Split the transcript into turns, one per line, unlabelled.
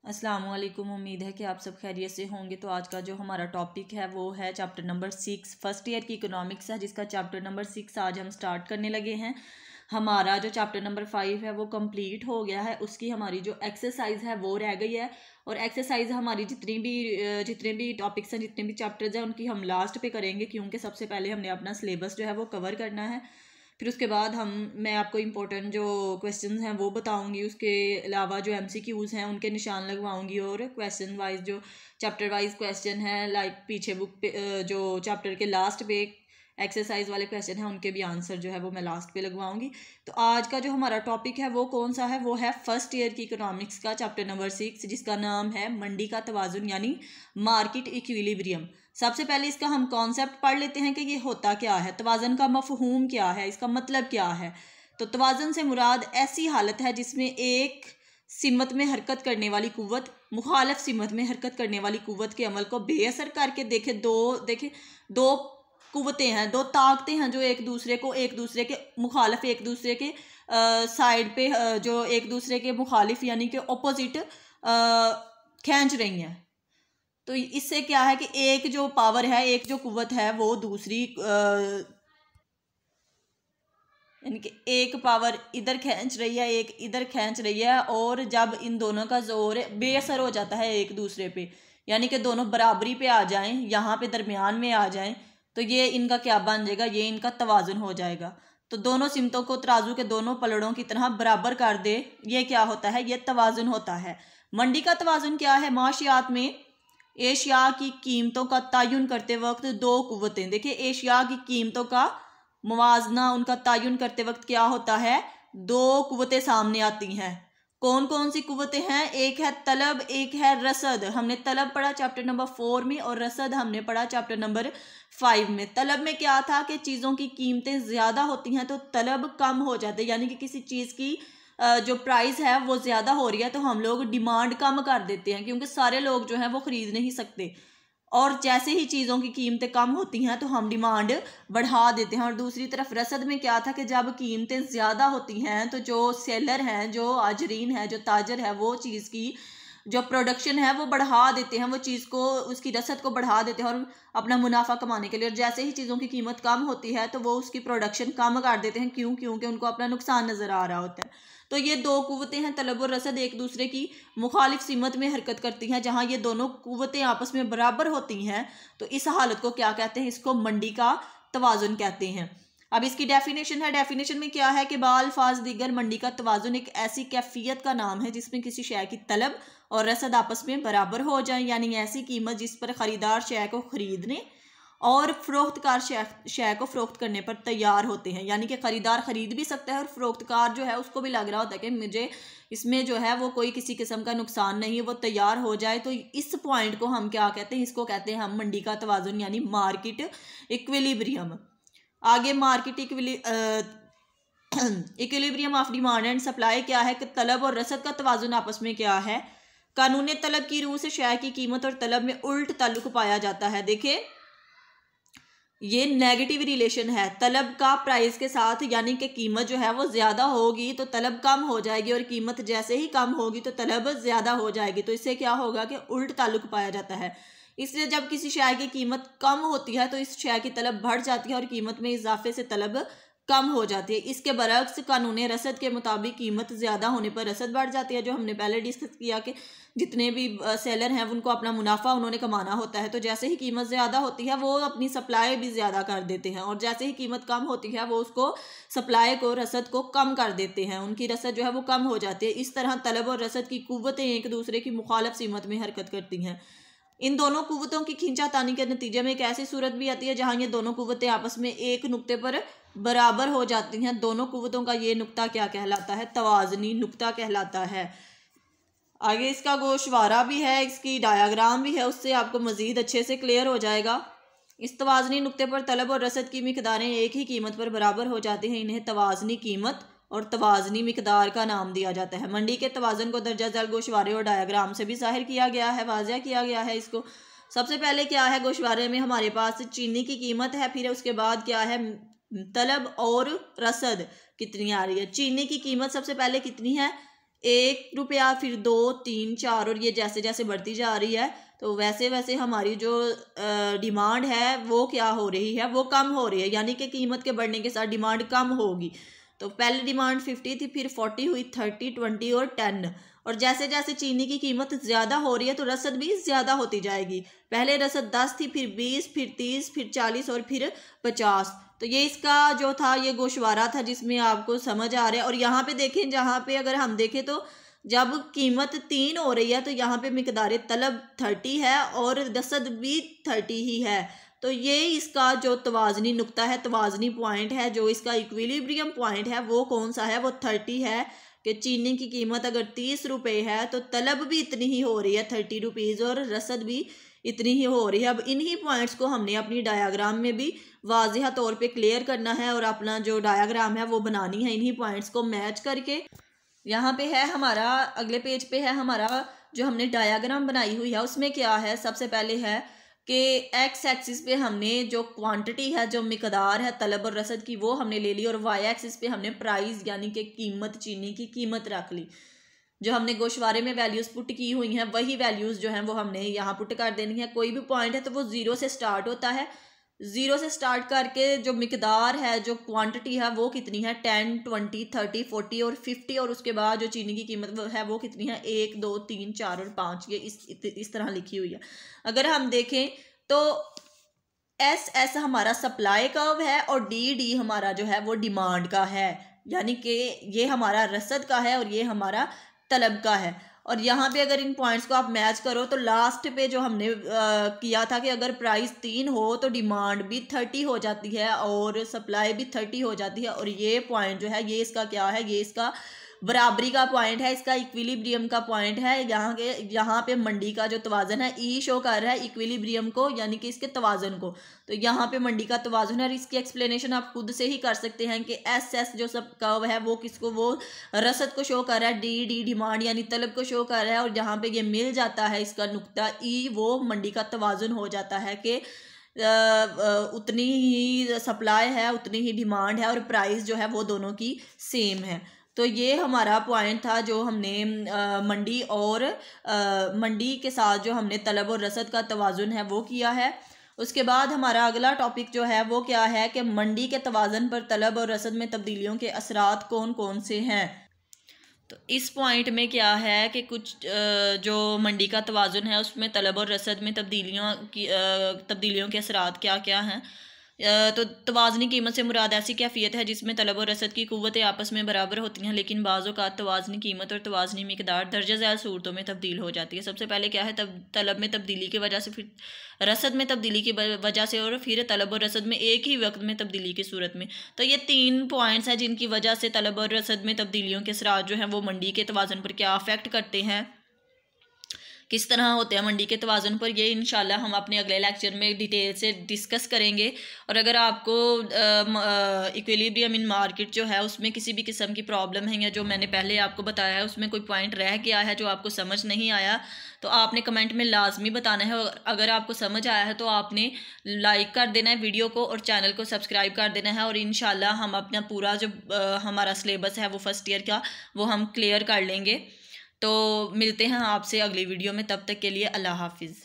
अस्सलाम वालेकुम। उम्मीद है कि आप सब खैरियत से होंगे। तो आज का जो हमारा टॉपिक है वो है चैप्टर नंबर 6 फर्स्ट ईयर की इकोनॉमिक्स है, जिसका चैप्टर नंबर 6 आज हम स्टार्ट करने लगे हैं। हमारा जो चैप्टर नंबर 5 है वो कंप्लीट हो गया है, उसकी हमारी जो एक्सरसाइज है वो रह गई है। और एक्सरसाइज हमारी जितने भी टॉपिक्स हैं, जितने भी चैप्टर्स हैं, उनकी हम लास्ट पे करेंगे, क्योंकि सबसे पहले हमने अपना सिलेबस जो है वो कवर करना है। फिर उसके बाद मैं आपको इम्पोर्टेंट जो क्वेश्चंस हैं वो बताऊंगी, उसके अलावा जो एमसीक्यूज़ हैं उनके निशान लगवाऊंगी, और क्वेश्चन वाइज जो चैप्टर वाइज क्वेश्चन है, लाइक पीछे बुक पे जो चैप्टर के लास्ट पे एक्सरसाइज वाले क्वेश्चन हैं उनके भी आंसर जो है वो मैं लास्ट पे लगवाऊंगी। तो आज का जो हमारा टॉपिक है वो कौन सा है, वो है फर्स्ट ईयर की इकोनॉमिक्स का चैप्टर नंबर 6, जिसका नाम है मंडी का तवाजुन यानी मार्केट इक्विलिब्रियम। सबसे पहले इसका हम कॉन्सेप्ट पढ़ लेते हैं कि ये होता क्या है, तवाज़न का मफहूम क्या है, इसका मतलब क्या है। तो तवाज़न से मुराद ऐसी हालत है जिसमें एक सिमत में हरकत करने वाली कुव्वत मुखालिफ सिमत में हरकत करने वाली कुव्वत के अमल को बेअसर करके दो कुव्वतें हैं, दो ताकतें हैं जो एक दूसरे के मुखालिफ, एक दूसरे के साइड पे जो एक दूसरे के मुखालिफ यानी कि ओपोजिट खींच रही हैं। तो इससे क्या है कि एक जो पावर है, एक जो कुव्वत है वो दूसरी यानी कि एक पावर इधर खींच रही है, एक इधर खींच रही है, और जब इन दोनों का जोर बेअसर हो जाता है एक दूसरे पे, यानी कि दोनों बराबरी पे आ जाएं, यहाँ पे दरमियान में आ जाएं, तो ये इनका क्या बन जाएगा, ये इनका तवाजुन हो जाएगा। तो दोनों सिमतों को तराजू के दोनों पलड़ों की तरह बराबर कर दे, ये क्या होता है, ये तवाजुन होता है। मंडी का तवाजुन क्या है, माशियात में एशिया की कीमतों का तयन करते वक्त दो कुव्वतें, देखिए एशिया की कीमतों का मुवाजना, उनका तयन करते वक्त क्या होता है, दो कुव्वतें सामने आती हैं। कौन कौन सी कुव्वतें हैं, एक है तलब, एक है रसद। हमने तलब पढ़ा चैप्टर नंबर 4 में, और रसद हमने पढ़ा चैप्टर नंबर 5 में। तलब में क्या था कि चीज़ों की कीमतें ज़्यादा होती हैं तो तलब कम हो जाते हैं, यानी कि किसी चीज़ की जो प्राइस है वो ज़्यादा हो रही है तो हम लोग डिमांड कम कर देते हैं, क्योंकि सारे लोग जो हैं वो ख़रीद नहीं सकते। और जैसे ही चीज़ों की कीमतें कम होती हैं तो हम डिमांड बढ़ा देते हैं। और दूसरी तरफ रसद में क्या था कि जब कीमतें ज़्यादा होती हैं तो जो सेलर हैं, जो आजरीन है, जो ताजर है, वो चीज़ की जो प्रोडक्शन है वो बढ़ा देते हैं, वो चीज़ को, उसकी रसद को बढ़ा देते हैं और अपना मुनाफा कमाने के लिए। और जैसे ही चीज़ों की कीमत कम होती है तो वो उसकी प्रोडक्शन कम कर देते हैं, क्योंकि उनको अपना नुकसान नज़र आ रहा होता है। तो ये दो कुव्वतें हैं, तलब और रसद, एक दूसरे की मुखालिफ सिमत में हरकत करती हैं। जहाँ ये दोनों कुव्वतें आपस में बराबर होती हैं तो इस हालत को क्या कहते हैं, इसको मंडी का तवाजुन कहते हैं। अब इसकी डेफिनेशन है, डेफिनेशन में क्या है कि बाल्फाज दिगर मंडी का तवाजुन एक ऐसी कैफियत का नाम है जिसमें किसी शय की तलब और रसद आपस में बराबर हो जाए, यानी ऐसी कीमत जिस पर ख़रीदार शय को ख़रीदने और फ़रोख्तकार शय को फ़रोख्त करने पर तैयार होते हैं। यानी कि ख़रीदार ख़रीद भी सकता है और फ़रोख्तकार जो है उसको भी लग रहा होता है कि मुझे इसमें जो है वो कोई किसी किस्म का नुकसान नहीं है, वो तैयार हो जाए। तो इस पॉइंट को हम क्या कहते हैं, इसको कहते हैं हम मंडी का तवाजुन यानी मार्केट इक्विलिब्रियम। आगे market equilibrium of demand and supply क्या है कि तलब और रसद का तवाजुन आपस में क्या है, कानून तलब की रूह से शय की कीमत और तलब में उल्ट ताल्लुक पाया जाता है। देखिए ये नेगेटिव रिलेशन है तलब का प्राइस के साथ, यानी कि कीमत जो है वो ज़्यादा होगी तो तलब कम हो जाएगी, और कीमत जैसे ही कम होगी तो तलब ज़्यादा हो जाएगी। तो इससे क्या होगा कि उल्ट ताल्लुक पाया जाता है। इसलिए जब किसी शय की कीमत कम होती है तो इस शय की तलब बढ़ जाती है और कीमत में इजाफे से तलब कम हो जाती है। इसके बरक्स कानून रसद के मुताबिक कीमत ज़्यादा होने पर रसद बढ़ जाती है, जो हमने पहले डिस्कस किया कि जितने भी सेलर हैं उनको अपना मुनाफा उन्होंने कमाना होता है। तो जैसे ही कीमत ज़्यादा होती है वो अपनी सप्लाई भी ज़्यादा कर देते हैं, और जैसे ही कीमत कम होती है वो उसको सप्लाई को, रसद को कम कर देते हैं, उनकी रसद जो है वो कम हो जाती है। इस तरह तलब और रसद की कुव्वतें एक दूसरे की मुखालिफ सीमत में हरकत करती हैं। इन दोनों कुव्वतों की खींचातानी के नतीजे में एक ऐसी सूरत भी आती है जहां ये दोनों कुव्वतें आपस में एक नुक्ते पर बराबर हो जाती हैं। दोनों कुव्वतों का ये नुक्ता क्या कहलाता है, तवाज़नी नुक्ता कहलाता है। आगे इसका गोशवारा भी है, इसकी डायाग्राम भी है, उससे आपको मज़ीद अच्छे से क्लियर हो जाएगा। इस तवाज़नी नुक्ते पर तलब और रसद की मिकदारें एक ही कीमत पर बराबर हो जाती हैं, इन्हें तवाज़नी कीमत और तवाज़नी मिकदार का नाम दिया जाता है। मंडी के तवाज़न को दर्जा झेल गोशवारे और डायग्राम से भी ज़ाहिर किया गया है, वाज़िया किया गया है इसको। सबसे पहले क्या है, गोशवारे में हमारे पास चीनी की कीमत है, फिर उसके बाद क्या है, तलब और रसद कितनी आ रही है। चीनी की कीमत सबसे पहले कितनी है, 1 रुपया, फिर 2, 3, 4 और ये जैसे जैसे बढ़ती जा रही है तो वैसे वैसे हमारी जो डिमांड है वो क्या हो रही है, वो कम हो रही है, यानी कि कीमत के बढ़ने के साथ डिमांड कम होगी। तो पहले डिमांड 50 थी, फिर 40 हुई, 30, 20 और 10। और जैसे जैसे चीनी की कीमत ज़्यादा हो रही है तो रसद भी ज़्यादा होती जाएगी। पहले रसद 10 थी, फिर 20, फिर 30, फिर 40 और फिर 50। तो ये इसका जो था ये गोशवारा था जिसमें आपको समझ आ रहा है। और यहाँ पे देखें, जहाँ पे अगर हम देखें तो जब कीमत 3 हो रही है तो यहाँ पे मिकदार तलब 30 है और रसद भी 30 ही है। तो ये इसका जो तवाज़नी नुक्ता है, तवाज़नी पॉइंट है, जो इसका इक्विलिब्रियम पॉइंट है वो कौन सा है, वो 30 है। कि चीनी की कीमत अगर 30 रुपये है तो तलब भी इतनी ही हो रही है 30 रुपीज़ और रसद भी इतनी ही हो रही है। अब इन्हीं पॉइंट्स को हमने अपनी डायाग्राम में भी वाज़िहा तौर पे क्लियर करना है और अपना जो डायाग्राम है वो बनानी है इन्हीं पॉइंट्स को मैच करके। यहाँ पे है हमारा, अगले पेज पे है हमारा जो हमने डायाग्राम बनाई हुई है, उसमें क्या है, सबसे पहले है कि एक्स एक्सिस पे हमने जो क्वांटिटी है, जो मिकदार है तलब और रसद की, वो हमने ले ली और वाई एक्सिस पे हमने प्राइस यानी कि कीमत, चीनी की कीमत रख ली। जो हमने गोशवारे में वैल्यूज़ पुट की हुई हैं वही वैल्यूज़ जो हैं वो हमने यहाँ पुट कर देनी है। कोई भी पॉइंट है तो वो ज़ीरो से स्टार्ट होता है, ज़ीरो से स्टार्ट करके जो मिकदार है, जो क्वांटिटी है वो कितनी है, 10, 20, 30, 40 और 50, और उसके बाद जो चीनी की कीमत है वो कितनी है, 1, 2, 3, 4 और 5। ये इस तरह लिखी हुई है। अगर हम देखें तो एस हमारा सप्लाई कर्व है और डी हमारा जो है वो डिमांड का है, यानी कि ये हमारा रसद का है और ये हमारा तलब का है। और यहाँ पे अगर इन पॉइंट्स को आप मैच करो तो लास्ट पे जो हमने किया था कि अगर प्राइस 3 हो तो डिमांड भी 30 हो जाती है और सप्लाई भी 30 हो जाती है। और ये पॉइंट जो है ये इसका क्या है, ये इसका बराबरी का पॉइंट है, इसका इक्विलिब्रियम का पॉइंट है। यहाँ पे मंडी का जो तवाज़न है ई शो कर रहा है इक्विलिब्रियम को, यानी कि इसके तवाज़न को। तो यहाँ पे मंडी का तवाज़न है और इसकी एक्सप्लेनेशन आप खुद से ही कर सकते हैं कि एस जो सब कर्व है वो किसको, वो रसद को शो कर रहा है, डी डिमांड यानी तलब को शो कर रहा है। और जहाँ पे ये मिल जाता है इसका नुक्ता ई, वो मंडी का तवाज़ुन हो जाता है कि उतनी ही सप्लाई है, उतनी ही डिमांड है और प्राइस जो है वो दोनों की सेम है। तो ये हमारा पॉइंट था जो हमने मंडी और मंडी के साथ जो हमने तलब और रसद का तवाज़ुन है वो किया है। उसके बाद हमारा अगला टॉपिक जो है वो क्या है कि मंडी के तवाज़ुन पर तलब और रसद में तब्दीलियों के असरात कौन कौन से हैं। तो इस पॉइंट में क्या है कि कुछ जो मंडी का तवाज़ुन है उसमें तलब और रसद में तब्दीलियों के असरात क्या क्या हैं। तो तवाज़नी कीमत से मुराद ऐसी कैफियत है जिसमें तलब और रसद की क़ुव्वतें आपस में बराबर होती हैं, लेकिन बाज़ औक़ात तवाज़नी कीमत और तवाज़नी मिक़दार दर्जा ज़ैल सूरतों में तब्दील हो जाती है। सबसे पहले क्या है, तलब में तब्दीली की वजह से, फिर रसद में तब्दीली की वजह से, और फिर तलब और रसद में एक ही वक्त में तब्दीली की सूरत में। तो ये 3 पॉइंट्स हैं जिनकी वजह से तलब और रसद में तब्दीलियों के असरात जो हैं वो मंडी के तवाज़ुन पर क्या अफेक्ट करते हैं, किस तरह होते हैं मंडी के तवाज़ुन पर। ये इंशाल्लाह हम अपने अगले लेक्चर में डिटेल से डिस्कस करेंगे। और अगर आपको इक्विलिब्रियम इन मार्केट जो है उसमें किसी भी किस्म की प्रॉब्लम है या जो मैंने पहले आपको बताया है उसमें कोई पॉइंट रह गया है जो आपको समझ नहीं आया, तो आपने कमेंट में लाजमी बताना है। और अगर आपको समझ आया है तो आपने लाइक कर देना है वीडियो को और चैनल को सब्सक्राइब कर देना है। और इंशाल्लाह हम अपना पूरा जो हमारा सिलेबस है वो फर्स्ट ईयर का वो हम क्लियर कर लेंगे। तो मिलते हैं आपसे अगली वीडियो में, तब तक के लिए अल्लाह हाफिज़।